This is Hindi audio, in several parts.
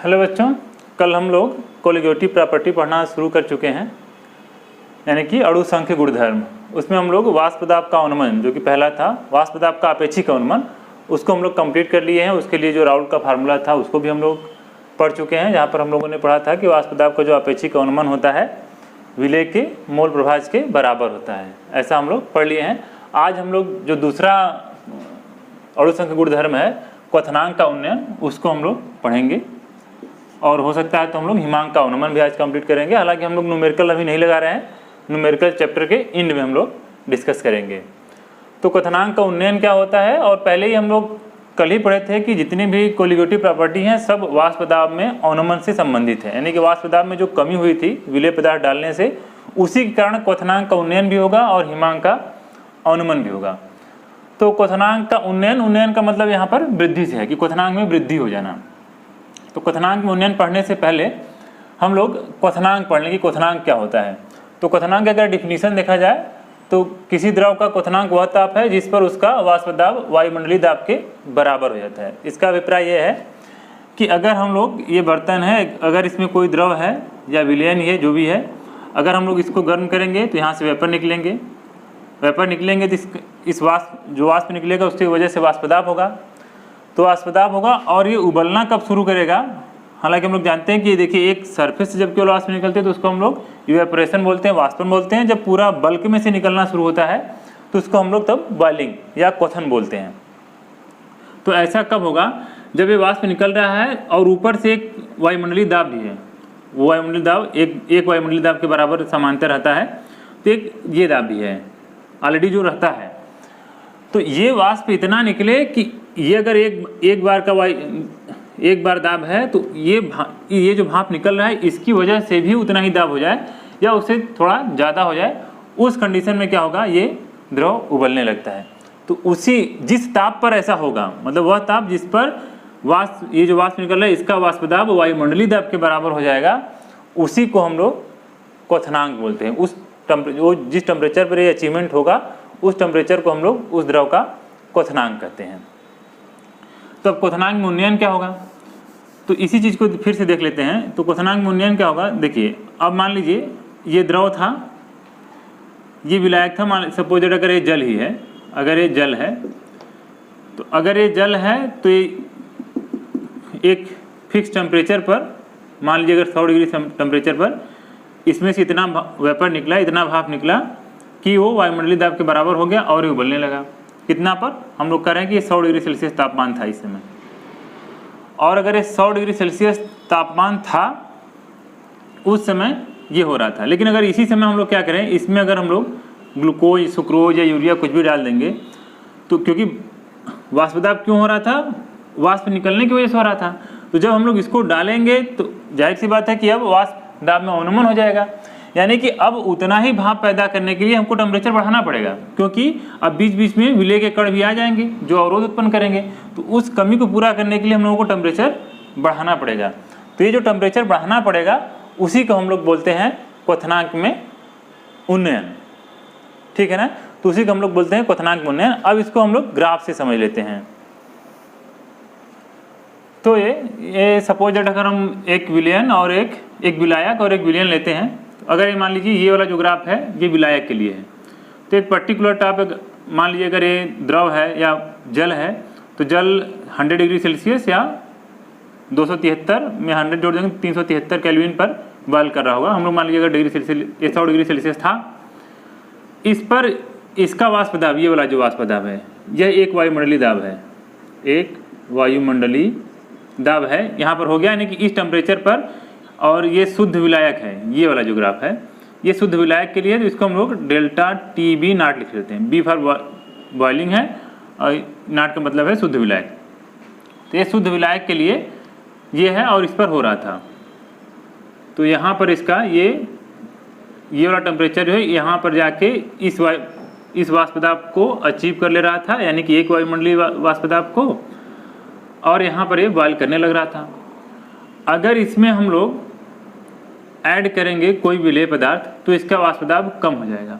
हेलो बच्चों, कल हम लोग कोलिगेटिव प्रॉपर्टी पढ़ना शुरू कर चुके हैं, यानी कि अणु संख्य गुणधर्म। उसमें हम लोग वाष्प दाब का अनुमान, जो कि पहला था वाष्प दाब का अपेक्षिक अनुमान, उसको हम लोग कंप्लीट कर लिए हैं। उसके लिए जो राउल्ट का फार्मूला था उसको भी हम लोग पढ़ चुके हैं, जहाँ पर हम लोगों ने पढ़ा था कि वाष्प दाब का जो अपेक्षिक अनुमान होता है विलेय के मोल प्रभाज के बराबर होता है। ऐसा हम लोग पढ़ लिए हैं। आज हम लोग जो दूसरा अणु संख्य गुणधर्म है क्वथनांक का उन्नयन, उसको हम लोग पढ़ेंगे और हो सकता है तो हम लोग हिमांक का अनुमान भी आज कंप्लीट करेंगे। हालांकि हम लोग न्यूमेरिकल अभी नहीं लगा रहे हैं, न्यूमेरिकल चैप्टर के एंड में हम लोग डिस्कस करेंगे। तो क्वथनांक का उन्नयन क्या होता है, और पहले ही हम लोग कल ही पढ़े थे कि जितनी भी कोलिगेटिव प्रॉपर्टी हैं सब वाष्प दाब में अनुमान से संबंधित है, यानी कि वाष्प दाब में जो कमी हुई थी विलेय पदार्थ डालने से, उसी के कारण क्वथनांक का उन्नयन भी होगा और हिमांक का अनुमान भी होगा। तो क्वथनांक का उन्नयन का मतलब यहाँ पर वृद्धि से है कि क्वथनांक में वृद्धि हो जाना। तो क्वथनांक में उन्नयन पढ़ने से पहले हम लोग क्वथनांक पढ़ लें कि क्वथनांक क्या होता है। तो क्वथनांक अगर डिफिनीशन देखा जाए तो किसी द्रव का क्वथनांक वह ताप है जिस पर उसका वाष्प दाब वायुमंडलीय दाब के बराबर हो जाता है। इसका अभिप्राय यह है कि अगर हम लोग ये बर्तन है, अगर इसमें कोई द्रव है या विलयन है जो भी है, अगर हम लोग इसको गर्म करेंगे तो यहाँ से वेपर निकलेंगे तो इस वाष्प निकलेगा उसकी वजह से वाष्प दाब होगा। तो वाष्प दाब होगा और ये उबलना कब शुरू करेगा। हालांकि हम लोग जानते हैं कि देखिए एक सरफेस से जब केवल वाष्प निकलते हैं तो उसको हम लोग इवेपोरेशन बोलते हैं, वाष्पन बोलते हैं। जब पूरा बल्क में से निकलना शुरू होता है तो उसको हम लोग तब बॉइलिंग या क्वथन बोलते हैं। तो ऐसा कब होगा, जब ये वाष्प निकल रहा है और ऊपर से एक वायुमंडलीय दाब भी है, वो वायुमंडलीय दाब एक वायुमंडलीय दाब के बराबर समांतर रहता है, तो एक ये दाब भी है ऑलरेडी जो रहता है। तो ये वाष्प इतना निकले कि ये अगर एक बार दाब है तो ये जो भाप निकल रहा है इसकी वजह से भी उतना ही दाब हो जाए या उससे थोड़ा ज़्यादा हो जाए। उस कंडीशन में क्या होगा, ये द्रव उबलने लगता है। तो जिस ताप पर ऐसा होगा, मतलब वह ताप जिस पर ये जो वाष्प निकल रहा है इसका वाष्प दाब वायुमंडलीय दाब के बराबर हो जाएगा, उसी को हम लोग क्वथनांक बोलते हैं। जिस टेम्परेचर पर ये अचीवमेंट होगा उस टेम्परेचर को हम लोग उस द्रव का क्वथनांक कहते हैं। तो अब क्वथनांक में उन्नयन क्या होगा, तो इसी चीज़ को फिर से देख लेते हैं। तो क्वथनांक में उन्नयन क्या होगा, देखिए अब मान लीजिए ये द्रव था, ये विलायक था, मान सपोज अगर ये जल ही है, अगर ये जल है तो अगर ये जल है तो ये एक फिक्स टेम्परेचर पर, मान लीजिए अगर 100 डिग्री टेम्परेचर पर इसमें से इतना वेपर निकला, इतना भाप निकला कि वो वायुमंडलीय दाब के बराबर हो गया और ये उबलने लगा। कितना पर, हम लोग कह रहे हैं कि 100 डिग्री सेल्सियस तापमान था इस समय। और अगर ये 100 डिग्री सेल्सियस तापमान था उस समय ये हो रहा था, लेकिन अगर इसी समय हम लोग क्या करें, इसमें अगर हम लोग ग्लूकोज, सुक्रोज या यूरिया कुछ भी डाल देंगे, तो क्योंकि वाष्प दाब क्यों हो रहा था, वाष्प निकलने की वजह से हो रहा था। तो जब हम लोग इसको डालेंगे तो जाहिर सी बात है कि अब वाष्प दाब में अनुमान हो जाएगा, यानी कि अब उतना ही भाप पैदा करने के लिए हमको टेम्परेचर बढ़ाना पड़ेगा, क्योंकि अब बीच बीच में विलेय के कण भी आ जाएंगे जो अवरोध उत्पन्न करेंगे। तो उस कमी को पूरा करने के लिए हम लोगों को टेम्परेचर बढ़ाना पड़ेगा। तो ये जो टेम्परेचर बढ़ाना पड़ेगा उसी को हम लोग बोलते हैं क्वथनांक में उन्नयन, ठीक है ना। तो उसी को हम लोग बोलते हैं क्वथनांक में उन्नयन। अब इसको हम लोग ग्राफ से समझ लेते हैं। तो ये सपोज अगर हम एक विलयन और एक विलायक और एक विलयन लेते हैं, अगर ये मान लीजिए ये वाला जो ग्राफ है ये विलायक के लिए है, तो एक पर्टिकुलर टाप, मान लीजिए अगर ये द्रव है या जल है, तो जल 100 डिग्री सेल्सियस या 273 में 100 जोड़ देंगे 373 केल्विन पर बॉयल कर रहा होगा। हम लोग मान लीजिए अगर 100 डिग्री सेल्सियस था, इस पर इसका वाष्प दाब, ये वाला जो वाष्प दाब है यह एक वायुमंडलीय दाब है, एक वायुमंडलीय दाब है यहाँ पर हो गया, यानी कि इस टेम्परेचर पर। और ये शुद्ध विलायक है, ये वाला जो ग्राफ है ये शुद्ध विलायक के लिए, तो इसको हम लोग डेल्टा TB नॉट लिख लेते हैं। बी फॉर बॉइलिंग है और नॉट का मतलब है शुद्ध विलायक। तो ये शुद्ध विलायक के लिए ये है और इस पर हो रहा था। तो यहाँ पर इसका ये वाला टेम्परेचर जो है यहाँ पर जाके इस वाष्प दाब को अचीव कर ले रहा था, यानी कि एक वायुमंडलीय वाष्प दाब को, और यहाँ पर ये बॉयल करने लग रहा था। अगर इसमें हम लोग ऐड करेंगे कोई विलेय पदार्थ तो इसका वाष्प दाब कम हो जाएगा।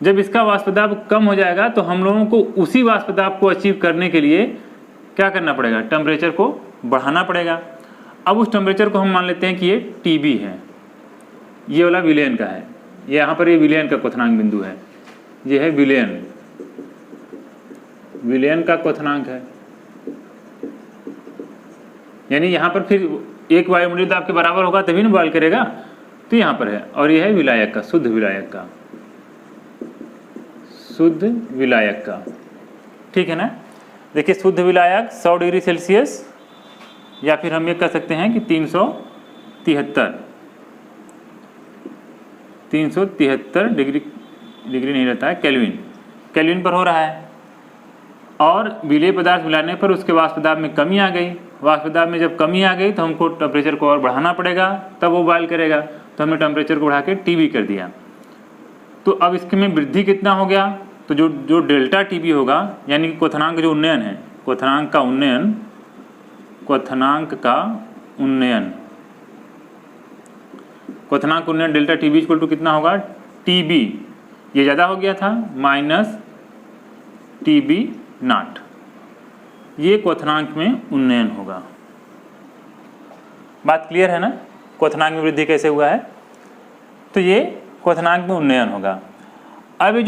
जब इसका वाष्प दाब कम हो जाएगा तो हम लोगों को उसी वाष्प दाब को अचीव करने के लिए क्या करना पड़ेगा, टेम्परेचर को बढ़ाना पड़ेगा। अब उस टेम्परेचर को हम मान लेते हैं कि ये TB है, ये वाला विलयन का है, ये यहाँ पर ये विलयन का क्वथनांक बिंदु है, ये है विलयन का क्वथनांक है। यानी यहाँ पर फिर एक वायुमंडलीय दाब के बराबर होगा तभी ना बॉयल करेगा, तो यहाँ पर है। और ये है विलायक का, शुद्ध विलायक का, ठीक है ना। देखिए शुद्ध विलायक 100 डिग्री सेल्सियस, या फिर हम ये कह सकते हैं कि 373 डिग्री नहीं रहता है, केल्विन पर हो रहा है। और विलेय पदार्थ मिलाने पर उसके वाष्प दाब में कमी आ गई। वाष्प दाब में जब कमी आ गई तो हमको टेम्परेचर को और बढ़ाना पड़ेगा, तब वो बॉयल करेगा। तो हमने टेम्परेचर को बढ़ा के TB कर दिया। तो अब इसके में वृद्धि कितना हो गया, तो जो डेल्टा TB होगा, यानी कि क्वथनांक जो उन्नयन है, क्वथनांक का उन्नयन डेल्टा TB इक्वल टू कितना होगा, TB ये ज़्यादा हो गया था माइनस TB नॉट, ये क्वथनांक में उन्नयन होगा। बात क्लियर है ना, क्वथनांक में वृद्धि कैसे हुआ है, तो ये क्वथनांक में उन्नयन होगा। अब ये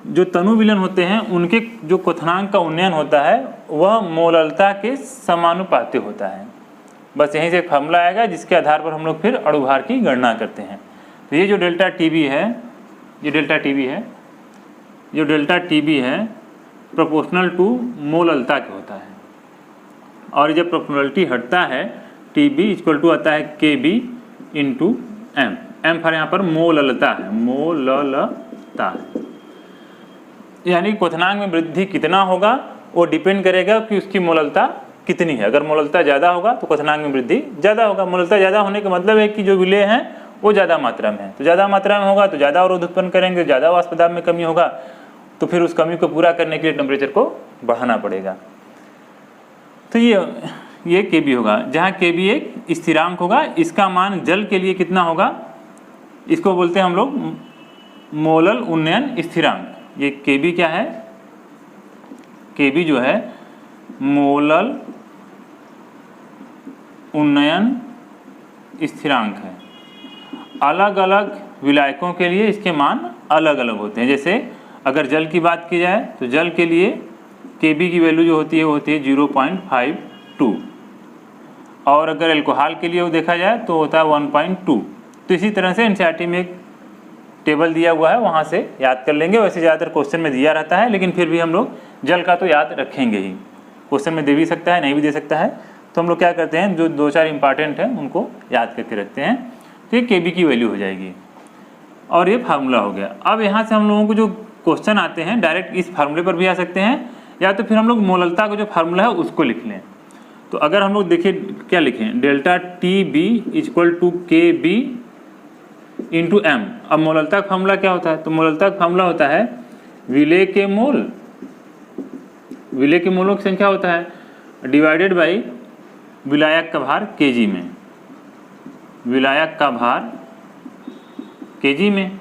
जो तनु विलयन होते हैं उनके जो क्वथनांक का उन्नयन होता है वह मोललता के समानुपाती होता है। बस यहीं से एक फार्मूला आएगा जिसके आधार पर हम लोग फिर अणुभार की गणना करते हैं। तो ये जो डेल्टा TB है, प्रोपोर्शनल टू मोललता के होता है। और जब प्रोपोर्शनलिटी हटता है TB इक्वल टू आता है KB इंटू M फॉर यहाँ पर मोललता है। यानी क्वथनांक में वृद्धि कितना होगा वो डिपेंड करेगा कि उसकी मोललता कितनी है। अगर मोललता ज़्यादा होगा तो क्वथनांक में वृद्धि ज़्यादा होगा। मोललता ज़्यादा होने का मतलब है कि जो विलेय हैं वो ज़्यादा मात्रा में है, तो ज़्यादा मात्रा में होगा तो ज़्यादा अवरोध उत्पन्न करेंगे, ज़्यादा वाष्प दाब में कमी होगा, तो फिर उस कमी को पूरा करने के लिए टेम्परेचर को बढ़ाना पड़ेगा। तो ये KB होगा, जहाँ KB एक स्थिरांक होगा। इसका मान जल के लिए कितना होगा, इसको बोलते हैं हम लोग मोलल उन्नयन स्थिरांक। ये KB क्या है, KB जो है मोलल उन्नयन स्थिरांक है। अलग अलग विलायकों के लिए इसके मान अलग अलग होते हैं। जैसे अगर जल की बात की जाए तो जल के लिए KB की वैल्यू जो होती है वो होती है 0.52, और अगर एल्कोहल के लिए वो देखा जाए तो होता है 1.2। तो इसी तरह से NCERT में एक टेबल दिया हुआ है, वहाँ से याद कर लेंगे। वैसे ज़्यादातर क्वेश्चन में दिया रहता है, लेकिन फिर भी हम लोग जल का तो याद रखेंगे ही। क्वेश्चन में दे भी सकता है, नहीं भी दे सकता है, तो हम लोग क्या करते हैं, जो 2-4 इंपॉर्टेंट हैं उनको याद करके रखते हैं। तो ये KB की वैल्यू हो जाएगी और ये फार्मूला हो गया। अब यहाँ से हम लोगों को जो क्वेश्चन आते हैं डायरेक्ट इस फार्मूले पर भी आ सकते हैं, या तो फिर हम लोग मोललता का जो फार्मूला है उसको लिख लें। तो अगर हम लोग देखिए क्या लिखें, delta TB equal to KB into M। अब मोललता का फार्मूला क्या होता है, तो मोललता का फार्मूला होता है विलेय के मोलों की संख्या होता है डिवाइडेड बाई विलायक का भार kg में, विलायक का भार kg में।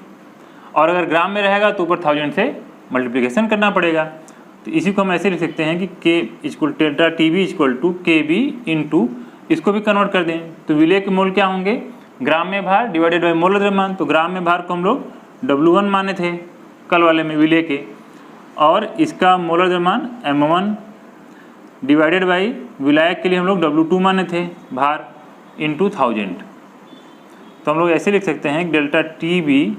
और अगर ग्राम में रहेगा तो ऊपर 1000 से मल्टीप्लिकेशन करना पड़ेगा। तो इसी को हम ऐसे लिख सकते हैं कि K equal delta TB equal to KB into, इसको भी कन्वर्ट कर दें तो विलेय के मोल क्या होंगे, ग्राम में भार डिवाइडेड बाई मोलर द्रव्यमान। तो ग्राम में भार को हम लोग W1 माने थे कल वाले में विलेय के, और इसका मोलर द्रव्यमान M1 डिवाइडेड बाई विलायक के लिए हम लोग W2 माने थे भार इंटू 1000। तो हम लोग ऐसे लिख सकते हैं delta TB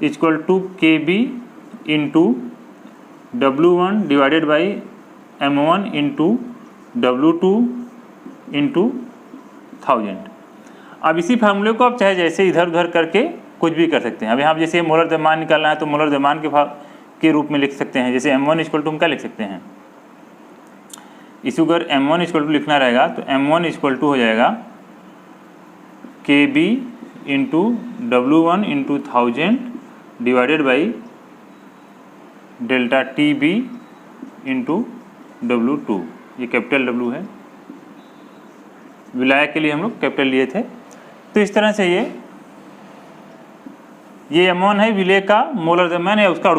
equal to KB into W1 divided by M1 into W2 into 1000। अब इसी फार्मूले को आप चाहे जैसे इधर उधर करके कुछ भी कर सकते हैं। अब यहाँ जैसे मोलर द्रव्यमान निकालना है तो मोलर द्रव्यमान के रूप में लिख सकते हैं। जैसे M1 इक्वल टू हम क्या लिख सकते हैं, इसी अगर M1 इक्वल टू लिखना रहेगा तो M1 इक्वल टू हो जाएगा KB into W1 into 1000 divided by delta TB into W2। ये कैपिटल W है, विलायक के लिए हम लोग कैपिटल लिए थे। तो इस तरह से ये M1 है विलेय का मोलर द्रव्यमान या उसका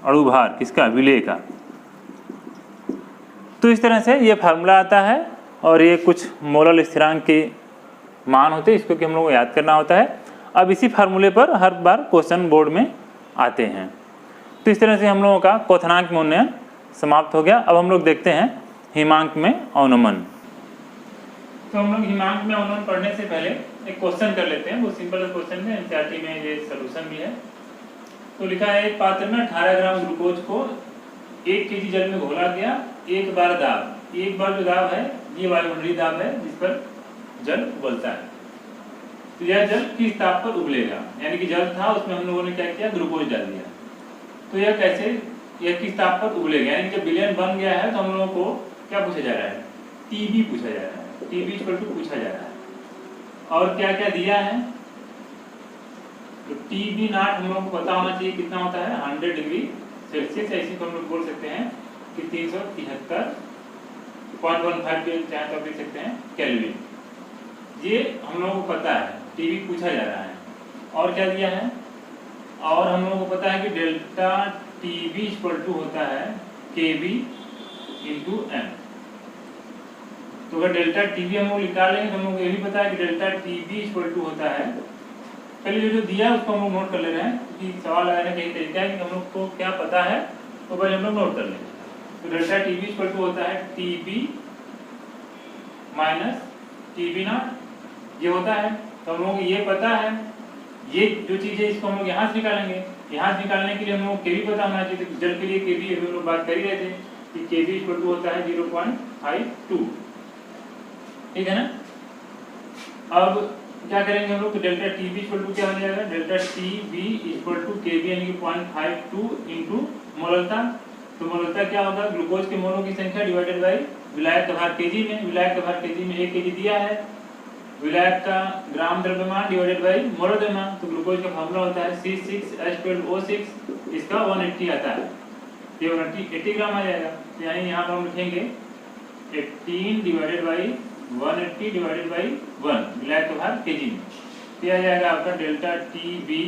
अणुभार किसका, विलेय का। तो इस तरह से ये फार्मूला आता है और ये कुछ मोलर स्थिरांक के मान होते हैं, इसको कि हम लोग को याद करना होता है। अब इसी फार्मूले पर हर बार क्वेश्चन बोर्ड में आते हैं। तो इस तरह से हम लोगों का क्वथनांक में उन्नयन समाप्त हो गया। अब हम लोग देखते हैं हिमांक में अवनमन। तो हम लोग हिमांक में अवनमन पढ़ने से पहले एक क्वेश्चन कर लेते हैं। वो सिंपल क्वेश्चन है, एनसीईआरटी में ये सोल्यूशन भी है। तो लिखा है एक पात्र में 18 ग्राम ग्लूकोज को 1 केजी जल में घोला गया। एक बार जो दाब है ये वायुमंडलीय दाब है जिस पर जल उबलता है। तो यह जल किस ताप पर उबलेगा, यानी कि जल था उसमें हम लोगों ने क्या किया, ग्लूकोज डाल दिया। तो यह कैसे, यह किस ताप पर उबलेगा, यानी जब विलयन बन गया है तो हम लोगों को क्या पूछा जा रहा है, टीबी पूछा जा रहा है, टीबी इक्वल टू पूछा जा रहा है। और क्या क्या दिया है, तो टीबी नॉट हम लोगों को पता होना चाहिए कितना होता है 100 डिग्री सेल्सियस। ऐसे हम लोग बोल सकते हैं कि 373.15 चाहे तो लिख सकते हैं केल्विन। ये हम लोगों को पता है, टीबी पूछा जा रहा है। और क्या दिया है, और हम लोगों को पता है कि डेल्टा टीबी इक्वल टू होता है केबी इंटू एम। तो अगर डेल्टा टीबी हम लोग निकाल लेंगे तो हम लोग ये भी पता है कि डेल्टा टीबी इक्वल टू होता है, पहले जो दिया है उसको हम लोग नोट कर ले रहे हैं क्योंकि सवाल लगाने का एक तरीका है कि हम लोग को क्या पता है तो पहले हम लोग नोट कर लेंगे। तो डेल्टा टीबी इक्वल टू होता है टीबी माइनस टीबी नॉट, ये होता है। तो हम लोगों को ये पता है, ये जो चीज़ है इसको हम लोग यहाँ से निकालेंगे। यहाँ से निकालने के लिए हम लोग केबी पता होना चाहिए। तो जल के लिए केबी हम लोग बात कर ही रहे थे कि केबी इक्वल टू होता है 0.52, ठीक है ना। अब क्या करेंगे हम लोग, तो डेल्टा टीबी इक्वल टू क्या हो जाएगा, डेल्टा टीबी इक्वल टू केबी यानी कि 0.52 इंटू मोलरता। तो मोलरता क्या होगा, ग्लूकोज के मोलों की संख्या डिवाइडेड बाई विलायक का भार केजी में। विलायक का भार केजी में 1 केजी दिया है, विलायक का ग्राम द्रव्यमान डिवाइडेड बाई मोलर द्रव्यमान। तो ग्लूकोज का फार्मूला होता है C6H12O6, इसका 180 आता है, ये 180 ग्राम आ जाएगा। यानी यहाँ पर हम लिखेंगे 18 डिवाइडेड बाई 180 डिवाइडेड बाई 1 विलायक का भार केजी में। तो आ जाएगा आपका delta TB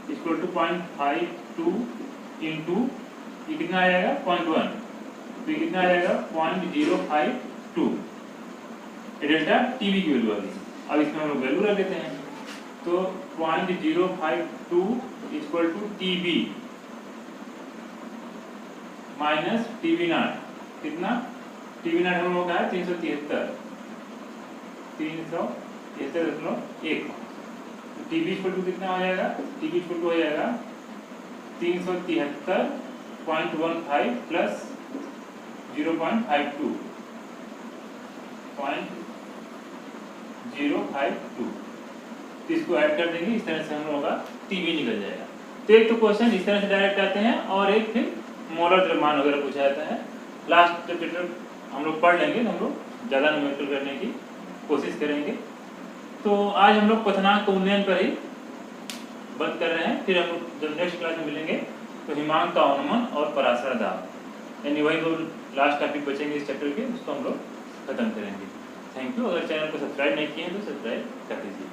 equal to 0.52 into ये कितना आ जाएगा 0.1, तो ये कितना आ जाएगा 0.052, ये डेल्टा टीबी की वैल्यू आ गई। अब इसमें हम लोग वैल्यू रख देते हैं। तो 0.052 equal to TB minus TB naught, कितना, टीबी नॉट हम लोग का है 373.1। तो टीबी इक्वल टू कितना हो जाएगा, टीबी इक्वल टू हो जाएगा 373.15 प्लस 0.52 0.052, तो इसको ऐड कर देंगे। इस तरह से हम लोगों का टीबी निकल जाएगा। तो एक तो क्वेश्चन इस तरह से डायरेक्ट आते हैं और एक फिर मोलर द्रव्यमान वगैरह पूछा जाता है। लास्ट चैप्टर हम लोग पढ़ लेंगे तो हम लोग ज़्यादा न्यूमेरिकल करने की कोशिश करेंगे। तो आज हम लोग क्वथनांक के उन्नयन पर ही बंद कर रहे हैं। फिर हम लोग जब नेक्स्ट क्लास में मिलेंगे तो हिमांक का अवनमन और पराशर दाब, यानी वही दो लास्ट टॉपिक बचेंगे इस चैप्टर के, उसको हम लोग खत्म करेंगे। Thank you. अगर चैनल को सब्सक्राइब नहीं किए हैं तो सब्सक्राइब कर दीजिए।